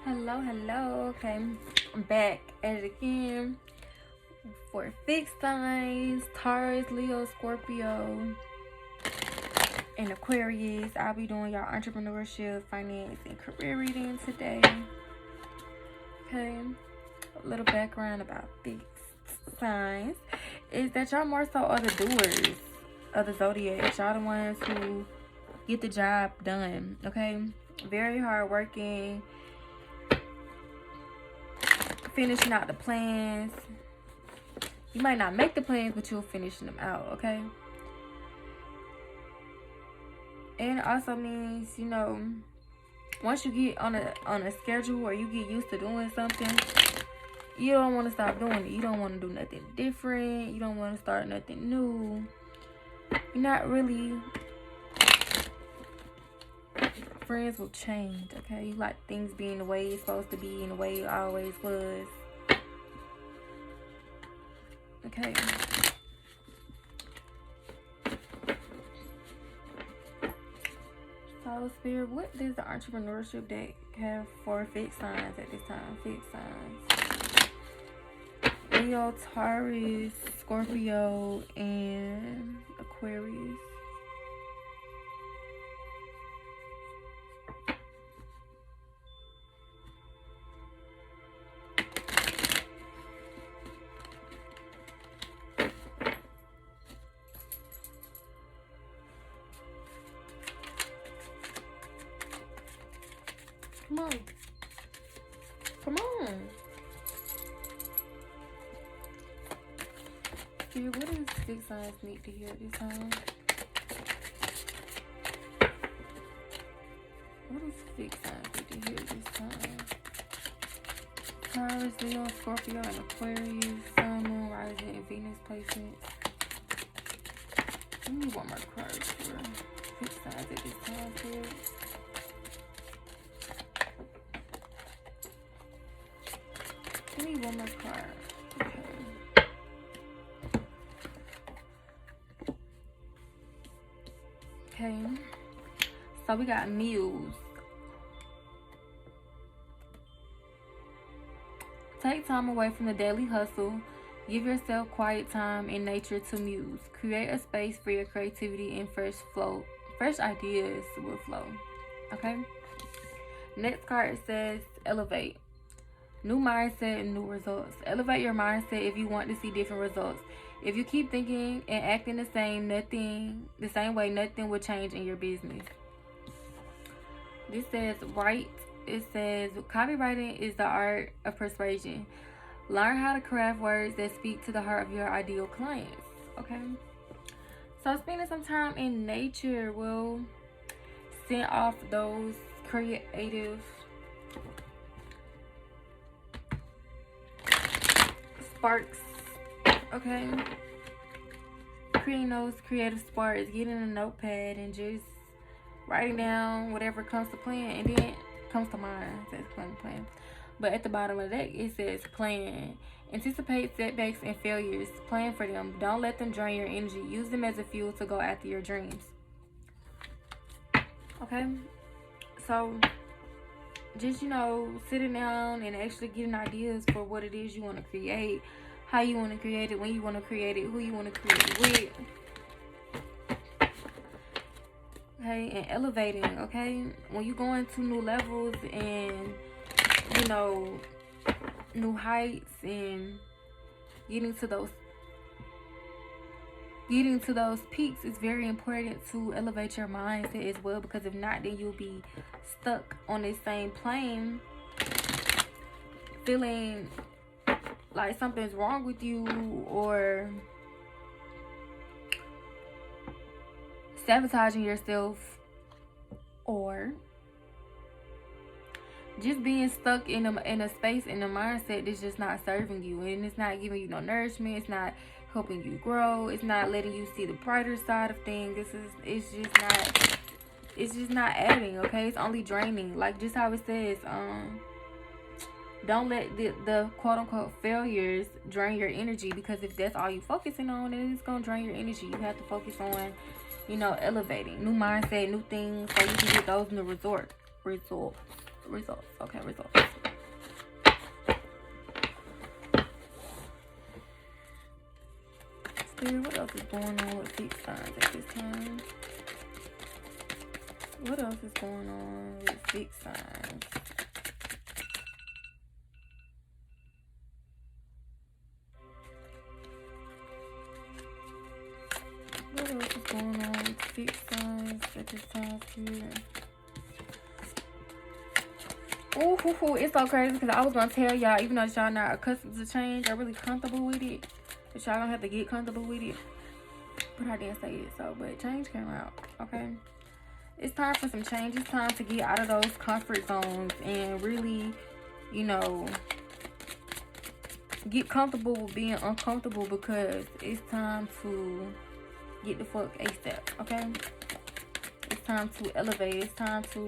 Hello. Okay, I'm back at it again for fixed signs: Taurus, Leo, Scorpio, and Aquarius. I'll be doing y'all entrepreneurship, finance, and career reading today. Okay, a little background about fixed signs is that y'all more so are the doers of the zodiac. Y'all the ones who get the job done. Okay, very hardworking, finishing out the plans. You might not make the plans, but you'll finish them out, okay? And it also means, once you get on a schedule or you get used to doing something, you don't want to stop doing it. You don't want to do nothing different. You don't want to start nothing new. You're not really friends will change, okay? You like things being the way it's supposed to be and the way it always was. Okay. So, Spirit, what does the entrepreneurship deck have for fixed signs at this time? Fixed signs. Leo, Taurus, Scorpio, and Aquarius. Come on. Spirit, what does fixed signs need to hear this time? What does fixed signs need to hear this time? Taurus, Leo, Scorpio, and Aquarius, Sun, Moon, Rising, and Venus placements. Give me one more card for fixed signs at this time period. Give me one more card. Okay. So we got Muse. Take time away from the daily hustle. Give yourself quiet time in nature to muse. Create a space for your creativity and fresh ideas will flow. Okay. Next card says elevate. New mindset and new results. Elevate your mindset if you want to see different results. If you keep thinking and acting the same way, nothing will change in your business. This says write. It says copywriting is the art of persuasion. Learn how to craft words that speak to the heart of your ideal clients. Okay. So spending some time in nature will send off those creative sparks, okay? Creating those creative sparks, getting a notepad and just writing down whatever comes to plan, and then comes to mind. It says plan. But at the bottom of the deck, it says plan. Anticipate setbacks and failures. Plan for them. Don't let them drain your energy. Use them as a fuel to go after your dreams. Okay? So, just, sitting down and actually getting ideas for what it is you want to create, how you want to create it, when you want to create it, who you want to create it with. Okay, and elevating, okay? When you go into new levels and, new heights and getting to those peaks, it's very important to elevate your mindset as well, because if not, then you'll be stuck on this same plane, feeling like something's wrong with you, or sabotaging yourself, or just being stuck in a space, in a mindset that's just not serving you, and it's not giving you no nourishment. It's not helping you grow. It's not letting you see the brighter side of things. It's just not adding. Okay, it's only draining. Like just how it says, don't let the quote-unquote failures drain your energy, because if that's all you focusing on, then it's gonna drain your energy. You have to focus on, elevating, new mindset, new things, so you can get those new results. Results. Okay, results. Spirit, what else is going on with fixed signs at this time? What else is going on with fixed signs? What else is going on with fixed signs at this time, Spirit? Ooh, it's so crazy because I was going to tell y'all, even though y'all not accustomed to change, I'm really comfortable with it. But y'all don't have to get comfortable with it. But I didn't say it, so, but change came out, okay? It's time for some change. It's time to get out of those comfort zones and really, you know, get comfortable with being uncomfortable, because it's time to get the fuck ASAP, okay? It's time to elevate. It's time to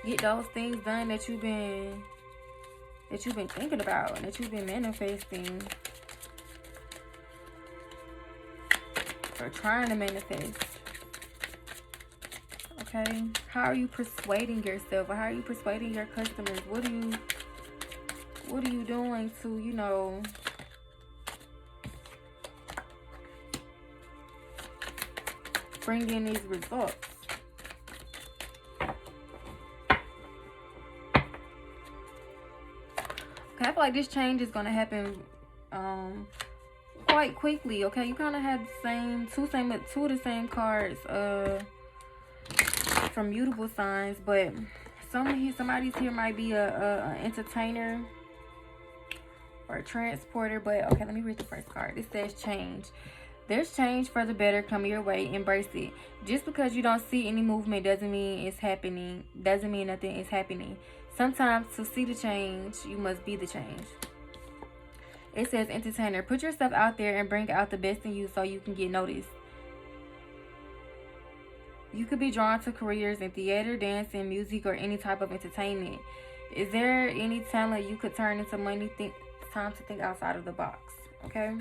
get those things done that you've been thinking about and that you've been manifesting or trying to manifest. Okay, how are you persuading yourself, or how are you persuading your customers? What are you doing to, you know, bring in these results? Okay, I feel like this change is gonna happen quite quickly. Okay, you kind of had the two of the same cards from mutable signs, but somebody's here might be a entertainer or a transporter. But okay, let me read the first card. It says change. There's change for the better coming your way. Embrace it. Just because you don't see any movement doesn't mean it's happening. Doesn't mean nothing is happening. Sometimes to see the change, you must be the change. It says entertainer. Put yourself out there and bring out the best in you so you can get noticed. You could be drawn to careers in theater, dancing, music, or any type of entertainment. Is there any talent you could turn into money? It's time to think outside of the box. Okay?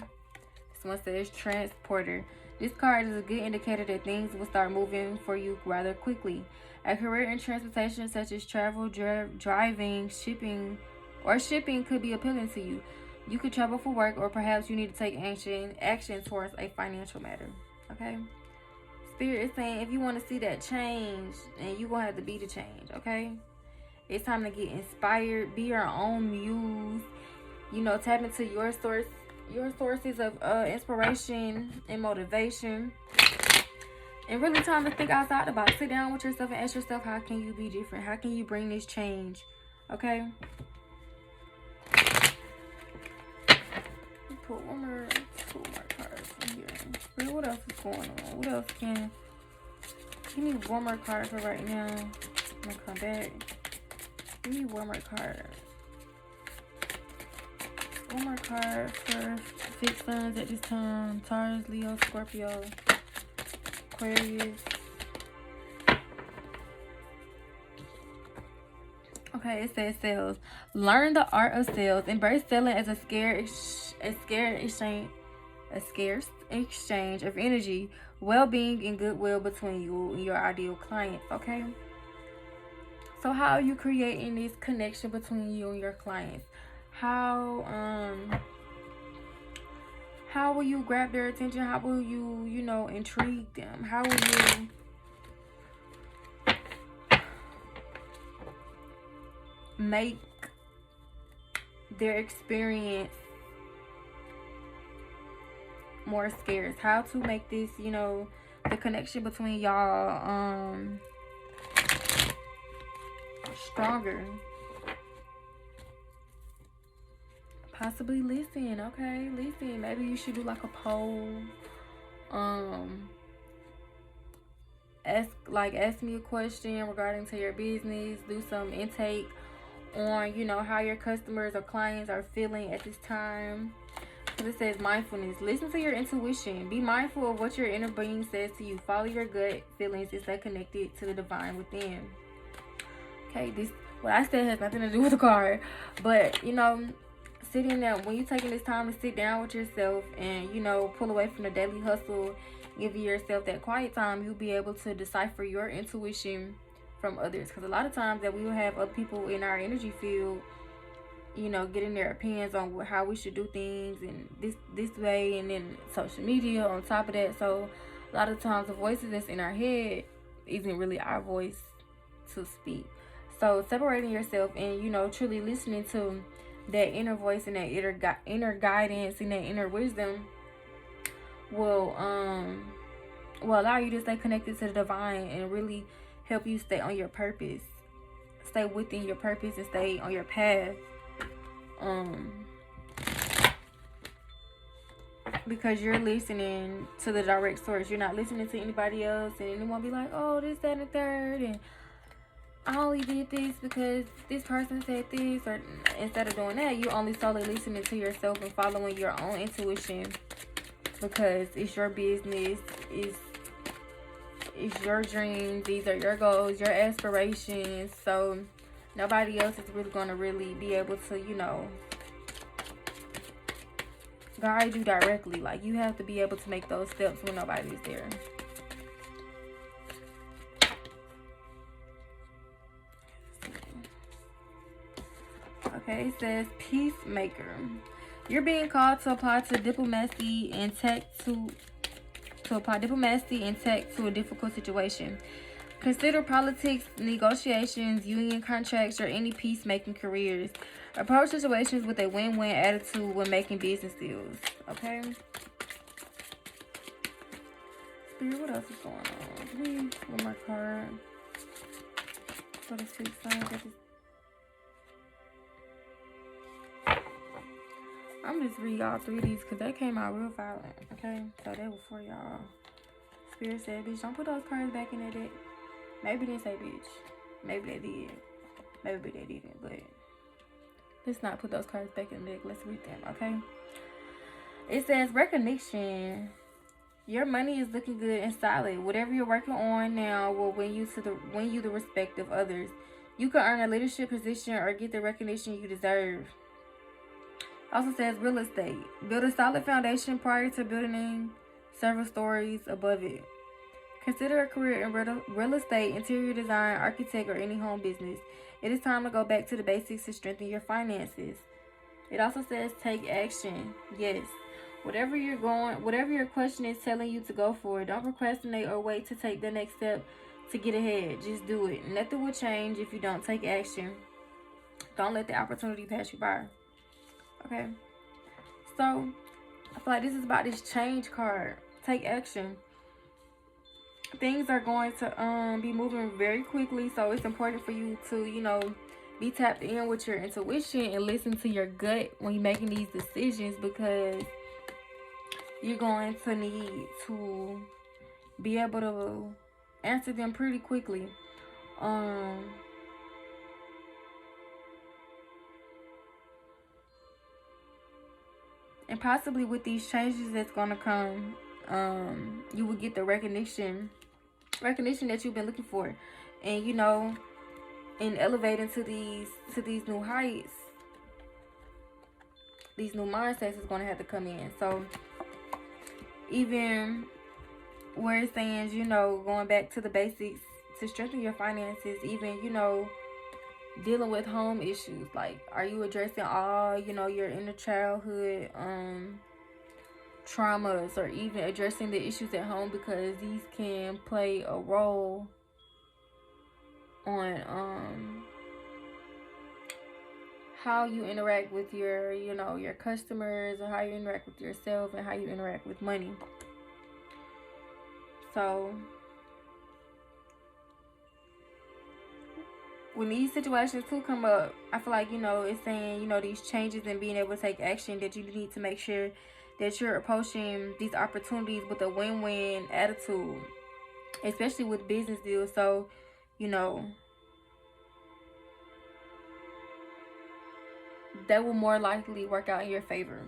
This one says transporter. This card is a good indicator that things will start moving for you rather quickly. A career in transportation such as travel, driving, shipping could be appealing to you. You could travel for work, or perhaps you need to take action towards a financial matter. Okay? Spirit is saying if you want to see that change, and you're going to have to be the change, okay? It's time to get inspired. Be your own muse. You know, tap into your sources of inspiration and motivation. And really time to think outside the box. Sit down with yourself and ask yourself, how can you be different? How can you bring this change? Okay? Put two more cards in here. What else is going on? What else can... Give me one more card for right now. I'm gonna come back. Give me one more card. One more card for fixed signs at this time. Taurus, Leo, Scorpio, Aquarius. Okay, it says sales. Learn the art of sales. Embrace selling as a scarce exchange of energy, well-being, and goodwill between you and your ideal clients. Okay. So how are you creating this connection between you and your clients? How will you grab their attention? How will you, you know, intrigue them? How will you make their experience more scarce? How to make this, you know, the connection between y'all stronger? Possibly listen. Okay, listen. Maybe you should do like a poll. Ask me a question regarding to your business. Do some intake on, you know, how your customers or clients are feeling at this time. Because it says mindfulness. Listen to your intuition. Be mindful of what your inner being says to you. Follow your gut feelings and stay connected to the divine within. Okay, what I said has nothing to do with the card, but you know, sitting there when you're taking this time to sit down with yourself and, you know, pull away from the daily hustle, give yourself that quiet time, you'll be able to decipher your intuition from others, because a lot of times that we will have other people in our energy field, you know, getting their opinions on how we should do things and this way, and then social media on top of that. So a lot of times the voices that's in our head isn't really our voice to speak. So separating yourself and, you know, truly listening to that inner voice and that inner guidance and that inner wisdom will allow you to stay connected to the divine and really help you stay on your purpose, stay within your purpose, and stay on your path. Because you're listening to the direct source. You're not listening to anybody else, and anyone be like, oh, this, that, and the third, and I only did this because this person said this. Or instead of doing that, you're only solely listening to yourself and following your own intuition, because it's your business, it's your dreams, these are your goals, your aspirations. So nobody else is really going to really be able to, you know, guide you directly. Like, you have to be able to make those steps when nobody's there. Okay, it says peacemaker. You're being called to apply diplomacy and tact to a difficult situation. Consider politics, negotiations, union contracts, or any peacemaking careers. Approach situations with a win-win attitude when making business deals. Okay? Spirit, what else is going on? Please, one more card. For the 6 signs. I'm just read all 3 of these because they came out real violent. Okay? So they were for y'all. Spirit said, bitch, don't put those cards back in that deck. Maybe they didn't say bitch. Maybe they did. Maybe they didn't, but let's not put those cards back in the deck. Let's read them, okay? It says recognition. Your money is looking good and solid. Whatever you're working on now will win you the respect of others. You can earn a leadership position or get the recognition you deserve. Also says real estate. Build a solid foundation prior to building several stories above it. Consider a career in real estate, interior design, architect, or any home business. It is time to go back to the basics to strengthen your finances. It also says take action. Yes. Whatever your question is telling you to go for it. Don't procrastinate or wait to take the next step to get ahead. Just do it. Nothing will change if you don't take action. Don't let the opportunity pass you by. Okay? So, I feel like this is about this change card. Take action. Things are going to be moving very quickly, so it's important for you to, you know, be tapped in with your intuition and listen to your gut when you're making these decisions, because you're going to need to be able to answer them pretty quickly. And possibly with these changes that's going to come, you will get the recognition that you've been looking for, and, you know, in elevating to these new heights, these new mindsets is going to have to come in. So even where it stands, you know, going back to the basics to strengthen your finances, even, you know, dealing with home issues, like, are you addressing all, you know, your inner childhood traumas, or even addressing the issues at home, because these can play a role on how you interact with your, you know, your customers, or how you interact with yourself, and how you interact with money. So when these situations too come up, I feel like, you know, it's saying, you know, these changes and being able to take action, that you need to make sure that you're approaching these opportunities with a win-win attitude, especially with business deals. So, you know, that will more likely work out in your favor.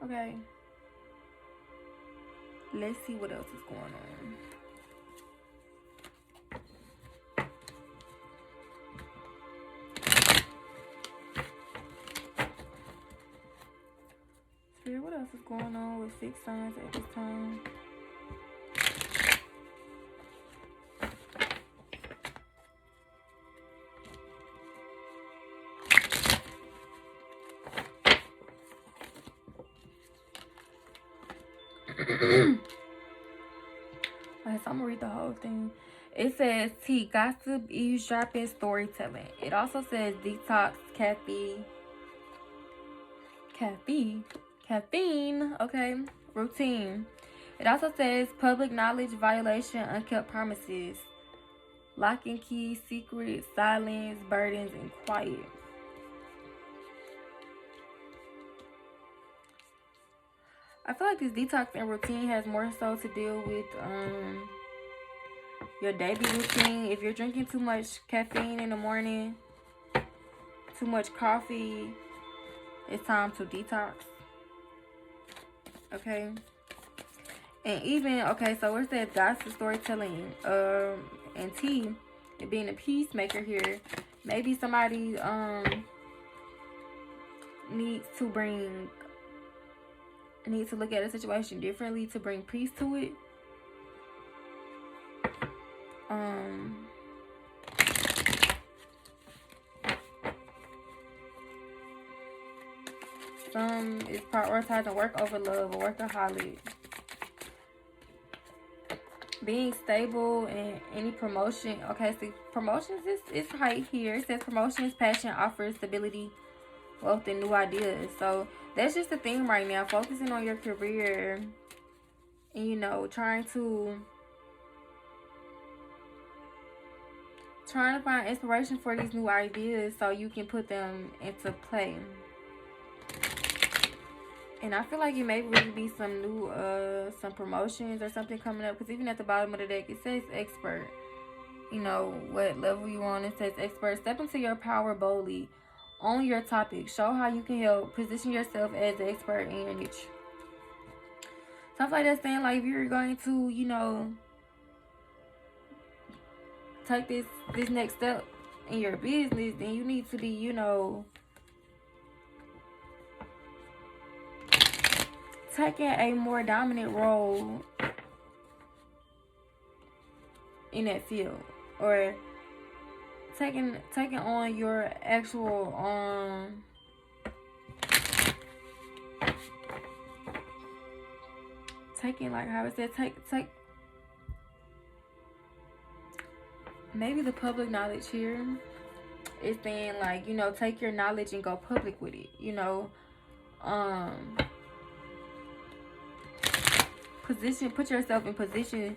Okay. Let's see what else is going on. What else is going on with 6 signs at this time? Okay, so I'm gonna read the whole thing. It says tea, gossip, eavesdropping, storytelling. It also says detox, caffeine, okay, routine. It also says public knowledge, violation, unkept promises, lock and key, secret, silence, burdens, and quiet. I feel like this detox and routine has more so to deal with your daily routine. If you're drinking too much caffeine in the morning, too much coffee, it's time to detox. Okay. And even, okay, so it says gossip, storytelling, and tea, and being a peacemaker here. Maybe somebody needs to look at a situation differently to bring peace to it. Some is prioritizing work over love, or workaholic. Being stable in any promotion. Okay, see, promotions is right here. It says promotions, passion, offers stability, wealth, and new ideas. So that's just the thing right now. Focusing on your career and, you know, trying to find inspiration for these new ideas so you can put them into play. And I feel like it may really be some new, some promotions or something coming up. Because even at the bottom of the deck, it says expert. You know, what level you on. It says expert. Step into your power boldly. Own your topic. Show how you can help. Position yourself as the expert in your niche. Stuff like that, saying like if you're going to, you know, take this next step in your business, then you need to be, you know, taking a more dominant role in that field, or taking on your actual taking, like how it said, take maybe the public knowledge here is saying like, you know, take your knowledge and go public with it, you know. Put yourself in position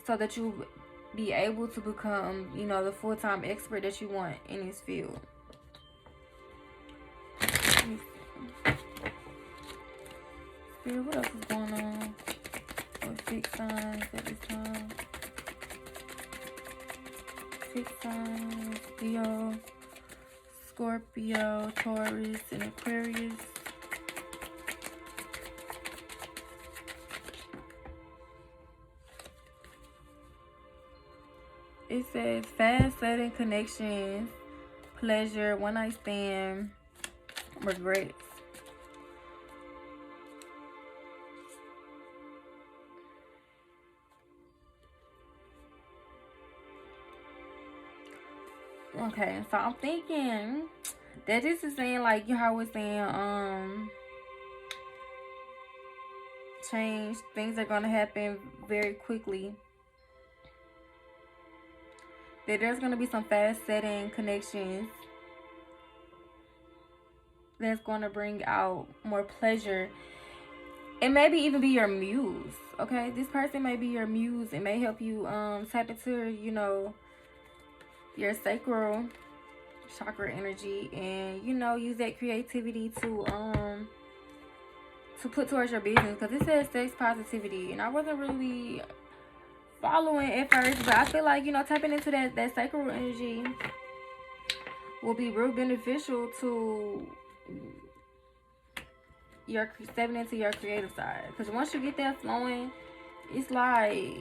so that you be able to become, you know, the full-time expert that you want in this field. Spirit, what else is going on with fixed signs at this time? Fixed signs, Leo, Scorpio, Taurus, and Aquarius. It says fast, sudden connections, pleasure, one night stand, regrets. Okay, so I'm thinking that this is saying like how I was saying, change, things are gonna happen very quickly. That there's going to be some fast setting connections that's going to bring out more pleasure. It maybe even be your muse, okay? This person may be your muse. It may help you tap into, you know, your sacral chakra energy, and, you know, use that creativity to put towards your business. Because it says sex positivity, and I wasn't really following at first, but I feel like, you know, tapping into that sacral energy will be real beneficial to your stepping into your creative side. Because once you get that flowing, it's like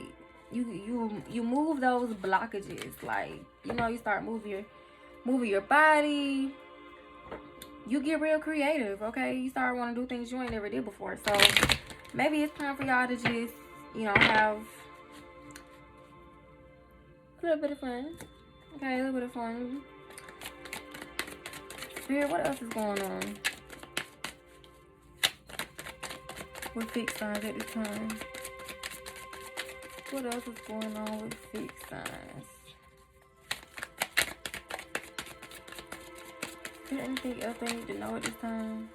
you move those blockages. Like, you know, you start moving your body. You get real creative, okay? You start wanting to do things you ain't never did before. So maybe it's time for y'all to just, you know, have a little bit of fun. Okay, a little bit of fun. Spirit, what else is going on? with fixed signs at this time. What else is going on with fixed signs? Is there anything else they need to know at this time?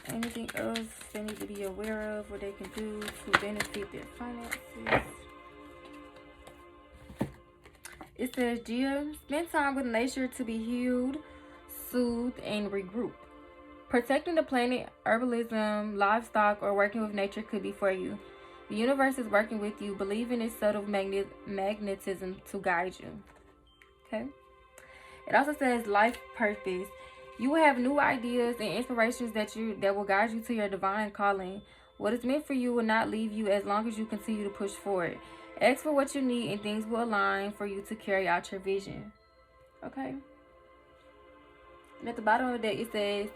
Anything else they need to be aware of, what they can do to benefit their finances? It says, Gia, spend time with nature to be healed, soothed, and regroup. Protecting the planet, herbalism, livestock, or working with nature could be for you. The universe is working with you. Believe in its subtle magnetism to guide you. Okay? It also says life purpose. You will have new ideas and inspirations that will guide you to your divine calling. What is meant for you will not leave you as long as you continue to push forward. Ask for what you need and things will align for you to carry out your vision. Okay? And at the bottom of the deck, it says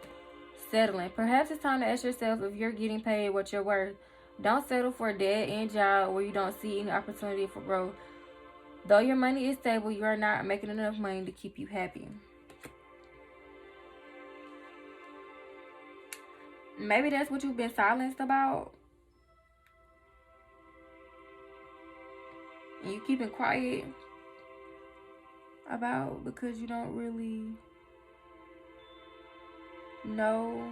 settling. Perhaps it's time to ask yourself if you're getting paid what you're worth. Don't settle for a dead-end job where you don't see any opportunity for growth. Though your money is stable, you are not making enough money to keep you happy. Maybe that's what you've been silenced about. And you keeping quiet about because you don't really know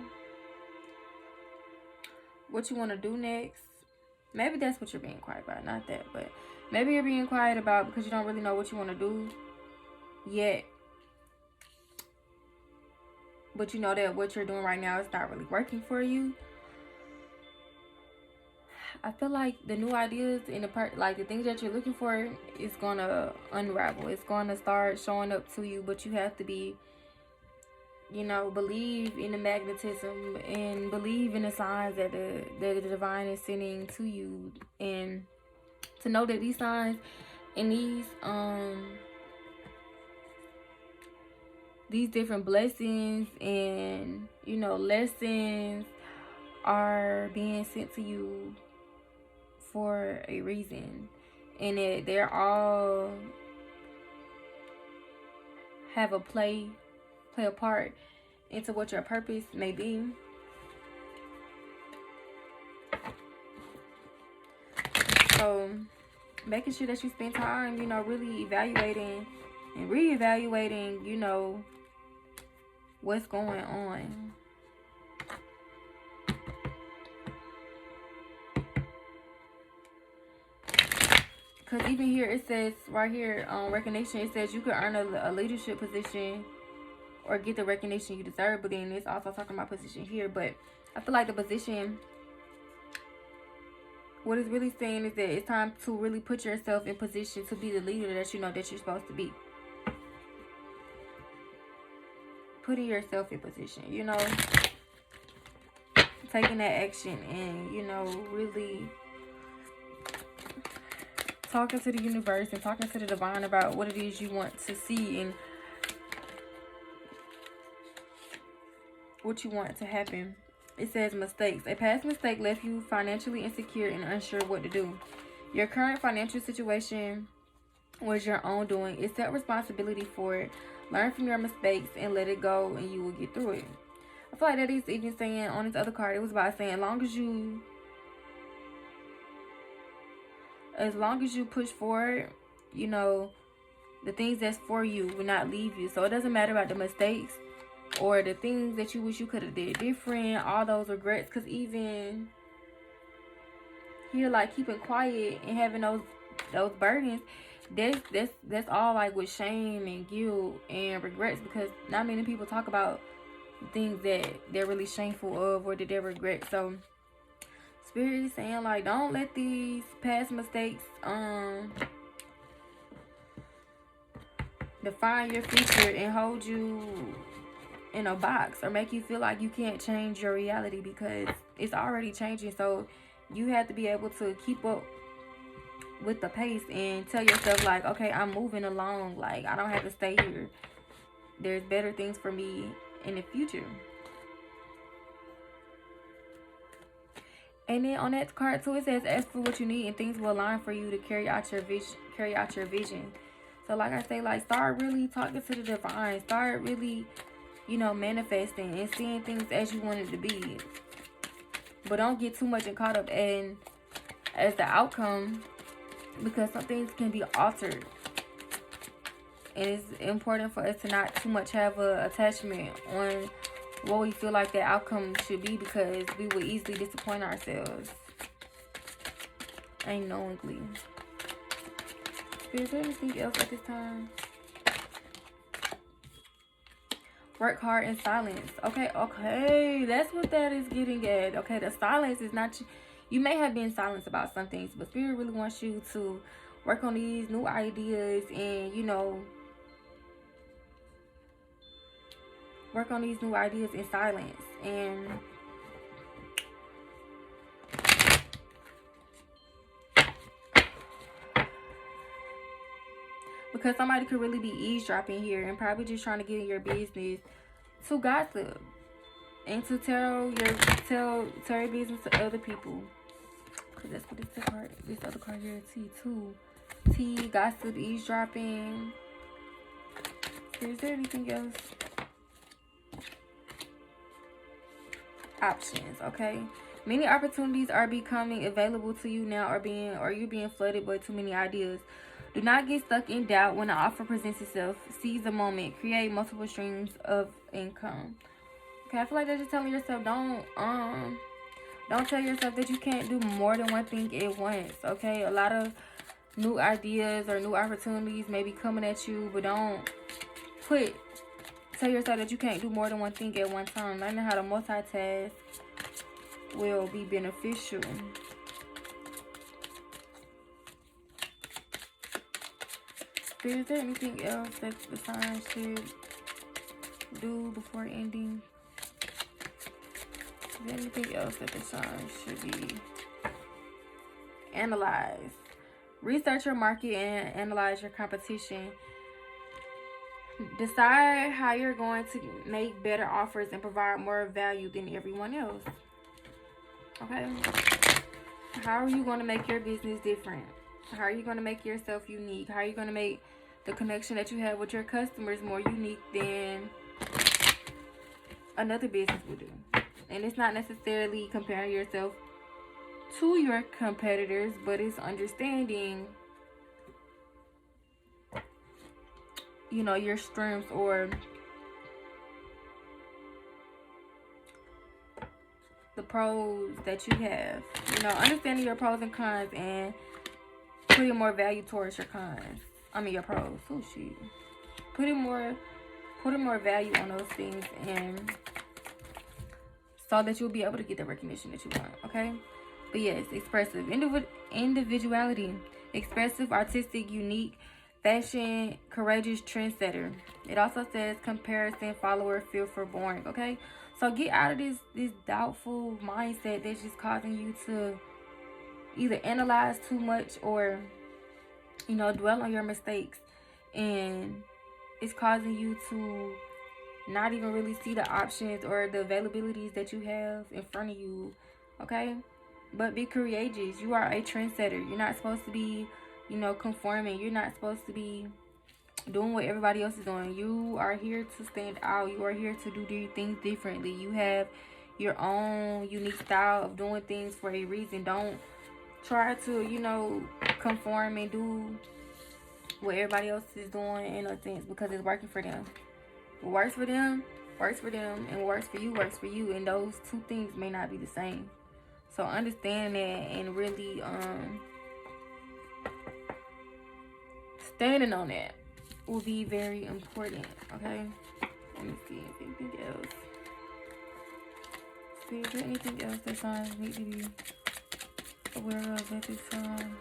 what you want to do next. Maybe that's what you're being quiet about, not that, but maybe you're being quiet about because you don't really know what you want to do yet. But you know that what you're doing right now is not really working for you. I feel like the new ideas and the things that you're looking for is gonna unravel. It's gonna start showing up to you, but you have to be, believe in the magnetism and believe in the signs that the divine is sending to you, and to know that these signs and these different blessings and lessons are being sent to you for a reason, and that they're all have a play a part into what your purpose may be. So making sure that you spend time really evaluating and reevaluating what's going on. Because even here, it says right here on recognition, it says you could earn a leadership position or get the recognition you deserve. But then it's also talking about position here. But I feel like the position, what it's really saying is that it's time to really put yourself in position to be the leader that that you're supposed to be. Putting yourself in position, taking that action and, really talking to the universe and talking to the divine about what it is you want to see and what you want to happen. It says mistakes. A past mistake left you financially insecure and unsure what to do. Your current financial situation was your own doing. Accept responsibility for it. Learn from your mistakes and let it go, and you will get through it. I feel like that is even saying on this other card, it was about saying as long as you push forward, the things that's for you will not leave you. So it doesn't matter about the mistakes or the things that you wish you could have did different, all those regrets. Because even here, like keeping quiet and having those burdens, that's all like with shame and guilt and regrets, because not many people talk about things that they're really shameful of or that they regret. So Spirit is saying, like, don't let these past mistakes define your future and hold you in a box or make you feel like you can't change your reality, because it's already changing. So you have to be able to keep up with the pace and tell yourself, like, okay, I'm moving along. Like, I don't have to stay here. There's better things for me in the future. And then on that card too, it says ask for what you need and things will align for you to carry out your vision. So like I say, like, start really talking to the divine. Start really, manifesting and seeing things as you want it to be. But don't get too much and caught up in as the outcome, because some things can be altered. And it's important for us to not too much have a attachment on what we feel like that outcome should be, because we will easily disappoint ourselves unknowingly. Is there anything else at this time? Work hard in silence. Okay, that's what that is getting at. Okay, the silence is not, you may have been silent about some things, but Spirit really wants you to work on these new ideas and, you know, work on these new ideas in silence. And because somebody could really be eavesdropping here and probably just trying to get in your business to gossip and to tell your business to other people. Because that's what this other card here, T2. T, gossip, eavesdropping. Is there anything else? Options, okay? Many opportunities are becoming available to you now, or you're being flooded by too many ideas. Do not get stuck in doubt when an offer presents itself. Seize the moment. Create multiple streams of income. Okay, I feel like they're just telling yourself, don't tell yourself that you can't do more than one thing at once. Okay, a lot of new ideas or new opportunities may be coming at you, but don't tell yourself that you can't do more than one thing at one time. Learning how to multitask will be beneficial. Is there anything else that the sign should do before ending? Is there anything else that the sign should be? Analyze. Research your market and analyze your competition. Decide how you're going to make better offers and provide more value than everyone else. Okay? How are you going to make your business different? How are you going to make yourself unique? How are you going to make the connection that you have with your customers more unique than another business would do? And it's not necessarily comparing yourself to your competitors, but it's understanding, you know, your strengths or the pros that you have. You know, understanding your pros and cons and putting more value towards your cons. I mean your pros. Oh shit. Putting more value on those things, and so that you'll be able to get the recognition that you want. Okay? But yes, expressive. Individuality. Expressive, artistic, unique, fashion, courageous, trendsetter. It also says comparison, follower, feel for boring. Okay? So get out of this doubtful mindset that's just causing you to either analyze too much or, you know, dwell on your mistakes, and it's causing you to not even really see the options or the availabilities that you have in front of you. Okay? But be courageous. You are a trendsetter. You're not supposed to be, you know, conforming. You're not supposed to be doing what everybody else is doing. You are here to stand out. You are here to do things differently. You have your own unique style of doing things for a reason. Don't try to, you know, conform and do what everybody else is doing in a sense because it's working for them. What works for them, and what works for you, and those two things may not be the same. So understand that and really standing on that will be very important. Okay? Let me see anything else. See, is there anything else that signs need to be aware of at this time?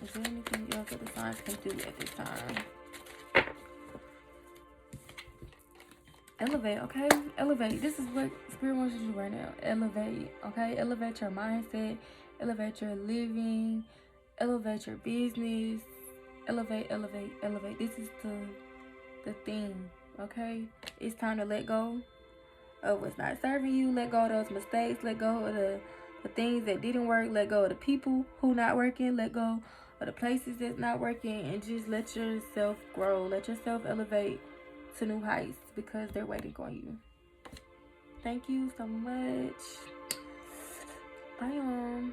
Is there anything else that the signs can do at this time? Elevate, okay? Elevate. This is what Spirit wants you to do right now. Elevate, okay? Elevate your mindset. Elevate your living. Elevate your business. Elevate. This is the thing, okay? It's time to let go of what's not serving you. Let go of those mistakes. Let go of the things that didn't work. Let go of the people who not working. Let go of the places that's not working, and just let yourself grow. Let yourself elevate to new heights because they're waiting on you. Thank you so much. Bye.